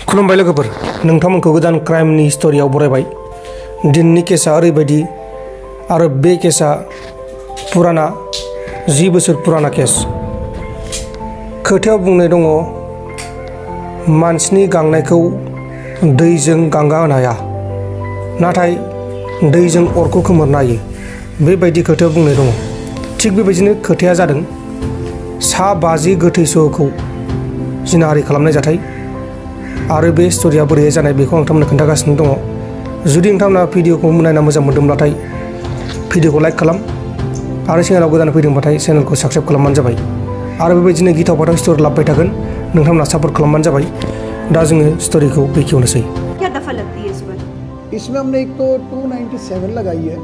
खुलुमबाय लोगोफोर, नोंथांमोनखौ गोदान क्राइमनि स्टोरियाव बरायबाय। दिननि केसा ओरैबायदि आरो बे केसा पुराना 10 बोसोर पुराना केस। खोथायाव बुंनाय दङ मानसिनि गांनायखौ दैजों गांगा होनो हाया, नाथाय दैजों अरखौ खोमोरनो हायो। बेबायदि खोथायाव बुंनाय दङ। थिग बेबायदिनो खोथाया जादों सा 50 गोथै सहखौ जिनाहारि खालामनाय जाथाय आरो बे स्टोरिया बोरैहाय जानाय बेखौ आं नोंथांमोननो खोन्थागासिनो दङ। जुदि नोंथांमोना भिडिअखौ नायना मोजां मोनदोंब्लाथाय भिडिअखौ लाइक खालाम आरो चेनेलाव गोदान फैदोंबाथाय चेनेलखौ साबस्क्राइब खालामबानो जाबाय आरो बेबायदिनो गिथाव बाथाव स्टोरि लाबोबाय थागोन। नोंथांमोना सापर्ट खालामबानो जाबाय। दा जोङो स्टोरिखौ बेखेवनोसै। क्या दफा लगती है इस पर? इसमें हमने एक तो 297 लगाई है,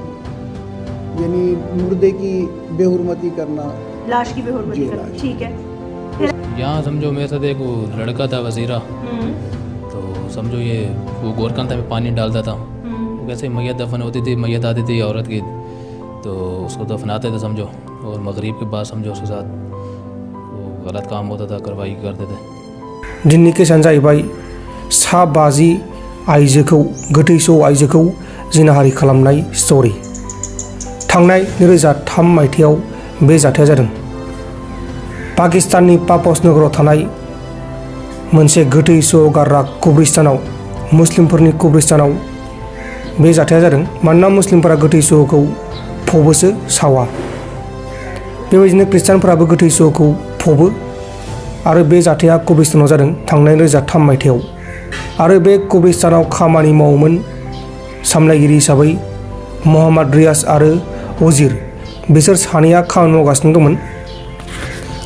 यानी मुर्दे की बेहुरमती करना, लाश की बेहुरमती करना। ठीक है। यहाँ समझो मेरे साथ एक वो लड़का था वजीरा, तो समझो ये वो गोरकंदा में पानी डालता था। वो कैसे मैयत दफन होती थी, मैयत आती थी औरत की, तो उसको दफनाते थे समझो, और मगरिब के बाद समझो उसके साथ वो गलत काम होता था, कार्रवाई करते थे। दिननि केसानो जाहैबाय सा 50 आइजोखौ गोथै सह आइजोखौ जिनाहारि खालामनाय स्टोरि। थांनाय 2003 मायथाइयाव बे जाथाया जादों। पाकिस्ताननि पापस नोगोराव थानाय मोनसे गोथै सह गारग्रा कब्रिस्तानाव, मुस्लिमफोरनि कब्रिस्तानाव बे जाथाया जादों। मानोना मुस्लिमफोरा गोथै सहखौ फबोसो, सावा। बेबायदिनो ख्रिस्टानफोराबो गोथै सहखौ फबो आरो बे जाथाया कब्रिस्तानाव जादों थांनाय 2003 मायथाइयाव। आरो बे कब्रिस्तानाव खामानि मावोमोन सामलायगिरि हिसाबै मोहम्मद रियाज आरो वजीर। बिसोर सानैया खामानि मावगासिनो दंमोन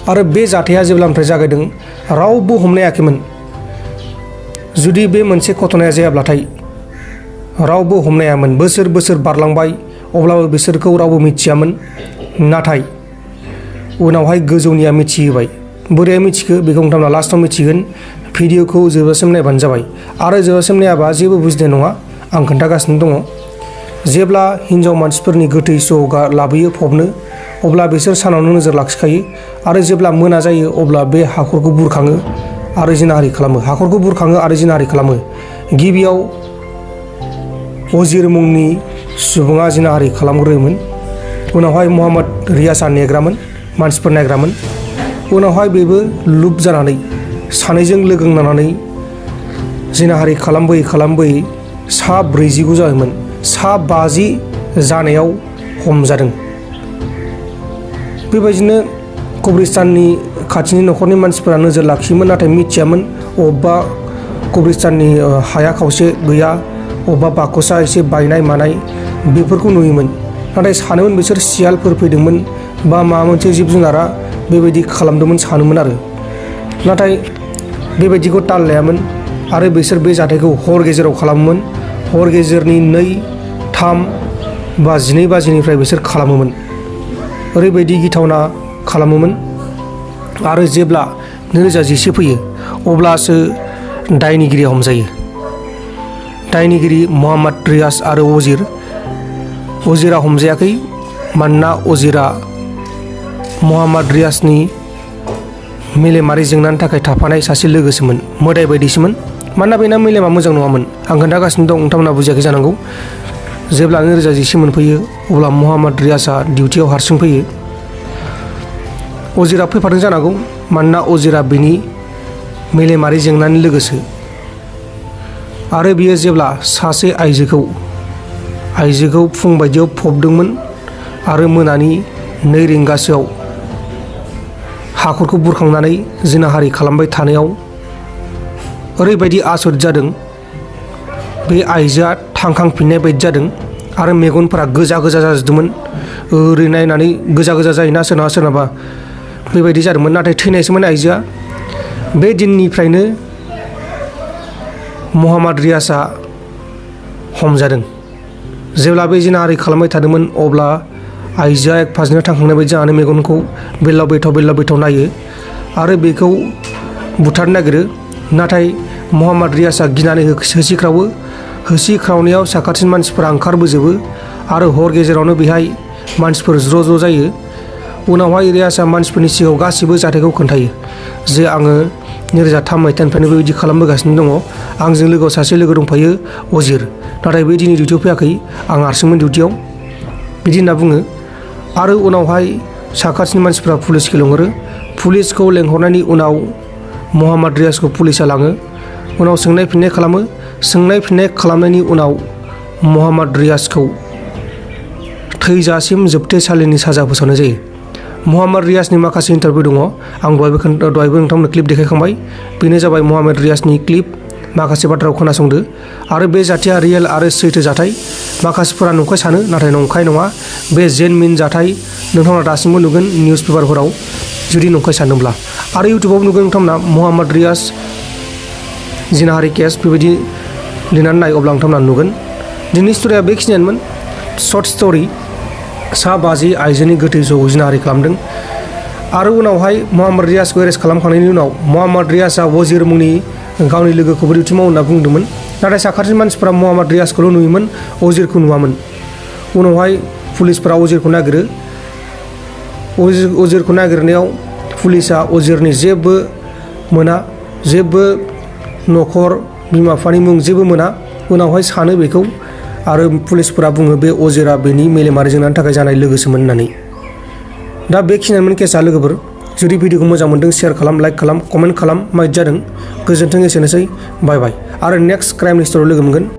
आरो बे जाथाया जेब्लानिफ्राय जागायदों रावबो हमनो हायाखैमोन। जुदि बे मोनसे घटनाया जायाब्लाथाय रावबो हमनो हायामोन। बोसोर बोसोर बारलांबाय अब्लाबो बिसोरखौ रावबो मिथियामोन। नाथाय उनावहाय गोजौनिया मिथिहोबाय। बोरैहाय मिथिखो बेखौ नोंथांमोना लास्टआव मिथिगोन। भिडिअखौ जोबजासिम नायबानो जाबाय आरो जोबजासिम नायाबा जेबो बुजिनाय नङा, आं खोन्थागासिनो दङ। जेब्ला हिन्जाव मानसिफोरनि गोथै सह लाबोयो फबनो, अब्ला बिसोर सानावनो नोजोर लाखिखायो आरो जेब्ला मोना जायो अब्ला बे हाखरखौ बुरखाङो आरो जिनाहारि खालामो। हाखरखौ बुरखाङो आरो जिनाहारि खालामो। गिबियाव वजीर मुंनि सुबुङा जिनाहारि खालामग्रोयोमोन। उनावहाय मोहम्मद रियाजआ नेग्रामोन, मानसिफोर नायग्रामोन। उनावहाय बेबो लुप जानानै सानैजों लोगो नांनानै जिनाहारि खालामबोयै सा 49 जायोमोन। सा 50 जानायाव हमजादों। बेबायदिनो कब्रिस्ताननि खाथिनि न'खरनि मानसिफोरा नोजोर लाखियोमोन, नाथाय मिथियामोन अबेबा कब्रिस्ताननि हाया खावसे गैया, अबेबा बाकसा एसे बायनाय मानाय बेफोरखौ नुयोमोन। नाथाय सानोमोन बिसोर सियालफोर फैदोंमोन बा माबा मोनसे जिब जुनारा बेबायदि खालामदोंमोन सानोमोन आरो। नाथाय बेबायदिखौ ताल लायामोन आरो बिसोर बे जाथायखौ हर गेजेराव खालामोमोन। हर गेजेरनि 2, 3 बा 12 बाजिनिफ्राय बिसोर खालामोमोन। ओरैबायदि गिथावना खालामोमोन। आरो जेब्ला 2011 फैयो अब्लासो दायनिगिरिया हमजायो। दायनिगिरि मोहम्मद रियाज आरो वजीरा हमजायाखै। मानोना वजीरा मोहम्मद रियाजनि मेलेमारि जेंनानि थाखाय थाफानाय सासे लोगोसोमोन, मोदाय बायदिसोमोन। मानोना बेना मेलेमा मोजां नङामोन। आं खोन्थागासिनो दं, नोंथांमोना बुजियाखै जानांगौ। जेब्ला 2011 मोनफैयो अब्ला मोहम्मद रियाजआ डिउटियाव हारसिं फैयो। वजीरा फैफादों जानांगौ, मानोना वजीरा बेनि मेलेमारि जेंनानि लोगोसो। आरो बियो जेब्ला सासे आइजोखौ फुं बायदियाव फबदोंमोन आरो मोनानि 2 रिंगासोआव हाखरखौ बुरखांनानै जिनाहारि खालामबाय थानायाव ओरैबायदि आसरित जादों, बे आइजोआ थांखांफिननाय बायदि जादों आरो मेगनफोरा गोजा गोजा जाजोबदोंमोन। ओरै नायनानै गोजा गोजा जायोना सोरनाबा सोरनाबा, बेबायदि जादोंमोन। नाथाय थैनायसोमोन आइजोआ। बे दिननिफ्रायनो मोहम्मद रियाजआ हमजादों। जेब्ला बे जिनाहारि खालामबाय थादोंमोन अब्ला आइजोआ एक फाजैनो थांखांनाय बायदि जानानै मेगनखौ बेल्लाव बेथाव नायो आरो बेखौ बुथारनो नागिरो। नाथाय मोहम्मद रियाजआ गिनानै होसिख्रावो। होसिख्रावनायाव साखाथिनि मानसिफोरा ओंखारबोजोबो आरो हर गेजेरावनो बेहाय मानसिफोर ज' जायो। उनावहाय रियाजआ मानसिफोरनि सिगाङाव गासिबो जाथायखौ खोन्थायो जे आङो 2003 मायथाइनिफ्रायनो बेबायदि खालामबोगासिनो दङ। आंजों लोगोआव सासे लोगो दंफायो अजिर, नाथाय बे दिनै डिउटियाव फैयाखै, आं हारसिंमोन डिउटियाव, बिदि होनना बुङो। आरो उनावहाय साखाथिनि मानसिफ्रा पुलिसखौ लेंहरो। पुलिसखौ लेंहरनायनि उनाव मोहाम्मद रियाजखौ पुलिसा लाङो। उनाव सोंनाय फिन्नाय खालामो। सोंनाय फिन्नाय खालामनायनि उनाव मोहाम्मद रियाजखौ थैजासिम जोबथेसालिनि साजा फोसावनाय जायो। मोहाम्मद रियाजनि माखासे इन्टारभिउ दङ, आं दहायबो नोंथांमोननो क्लिप देखायखांबाय। बेनो जाबाय मोहाम्मद रियाजनि क्लिप। माखासे बाथ्राखौ खोनासंदो। आरो बे जाथाया रियेल आरो सैथो जाथाय। माखासेफोरा नंखाय सानो, नाथाय नंखाय नङा। बे जेनमिन जाथाय नोंथांमोना दासिमबो नुगोन निउस पेपारफोराव जुदि नंखाय सानदोंब्ला। आरो इउटुबाव नुगोन नोंथांमोना मोहाम्मद रियाज जिनाहारि केस बेबायदि लिरनानै नाय, अब्ला नोंथांमोना नुगोन। दिनैनि स्ट'रिया बेखिनियानोमोन, शर्ट स्ट'रि। सा 50 आइजोनि गोथै सहखौ जिनाहारि खालामदों। आरो उनावहाय मोहाम्मद रियाजखौ एरेस्ट खालामखांनायनि उनाव मोहाम्मद रियाजआ वजिर मुंनि गावनि लोगोखौबो डिउटि मावो होनना बुंदोंमोन, नाथाय साखाथिनि मानसिफोरा मोहाम्मद रियाजखौल' नुयोमोन, अजिरखौ नुवामोन। उनावहाय पुलिसफोरा अजिरखौ नागिरो। अजिरखौ नागिरनायाव पुलिसा अजिरनि जेबो मोना, जेबो न'खर बिमा बिफानि मुं जेबो मोना। उनावहाय सानो बेखौ, आरो पुलिसफोरा बुङो बे अजिरा बेनि मेलेमारि जेंनानि थाखाय जानाय लोगोसोमोन होननानै। दा बेखिनियानोमोन केसआ लोगोफोर। जुदि भिडिअखौ मोजां मोनदों शेयार खालाम, लाइक खालाम, कमेन्ट खालाम माबायदि जादों। गोजोन्थों, एसेनोसै, बाय बाय। आरो नेक्स्ट क्राइमनि स्ट'रियाव लोगो मोनगोन।